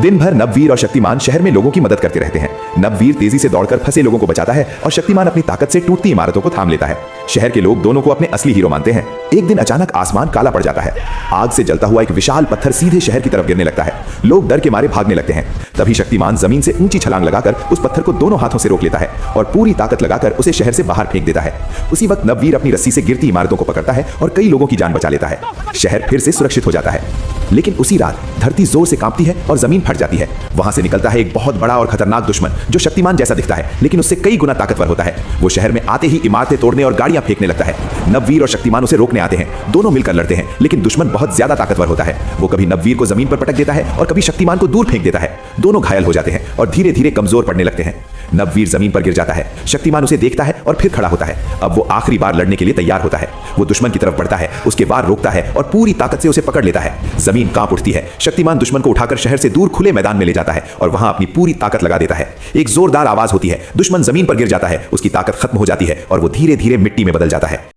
दिन भर नववीर और शक्तिमान शहर में लोगों की मदद करते रहते हैं। नववीर तेजी से दौड़कर फंसे लोगों को बचाता है और शक्तिमान अपनी ताकत से टूटती इमारतों को थाम लेता है। शहर के लोग दोनों को अपने असली हीरो मानते हैं। एक दिन अचानक आसमान काला पड़ जाता है। आग से जलता हुआ एक विशाल पत्थर सीधे शहर की तरफ गिरने लगता है। लोग डर के मारे भागने लगते हैं। तभी शक्तिमान जमीन से ऊंची छलांग लगाकर उस पत्थर को दोनों हाथों से रोक लेता है और पूरी ताकत लगाकर उसे शहर से बाहर फेंक देता है। उसी वक्त नववीर अपनी रस्सी से गिरती इमारतों को पकड़ता है और कई लोगों की जान बचा लेता है। शहर फिर से सुरक्षित हो जाता है। लेकिन उसी रात धरती जोर से कांपती है और जमीन फट जाती है। वहां से निकलता है एक बहुत बड़ा और खतरनाक दुश्मन जो शक्तिमान जैसा दिखता है लेकिन उससे कई गुना ताकतवर होता है। वो शहर में आते ही इमारतें तोड़ने और गाड़ियां फेंकने लगता है। नववीर और शक्तिमान उसे रोकने आते हैं। दोनों मिलकर लड़ते हैं लेकिन दुश्मन बहुत ज्यादा ताकतवर होता है। वो कभी नववीर को जमीन पर पटक देता है और कभी शक्तिमान को दूर फेंक देता है। दोनों घायल हो जाते हैं और धीरे धीरे कमजोर पड़ने लगते हैं। नववीर जमीन पर गिर जाता है। शक्तिमान उसे देखता है और फिर खड़ा होता है। अब वो आखिरी बार लड़ने के लिए तैयार होता है। वो दुश्मन की तरफ बढ़ता है, उसके वार रोकता है और पूरी ताकत से उसे पकड़ लेता है। जमीन कांप उठती है। शक्तिमान दुश्मन को उठाकर शहर से दूर खुले मैदान में ले जाता है और वहां अपनी पूरी ताकत लगा देता है। एक जोरदार आवाज होती है। दुश्मन जमीन पर गिर जाता है। उसकी ताकत खत्म हो जाती है और वो धीरे धीरे मिट्टी में बदल जाता है।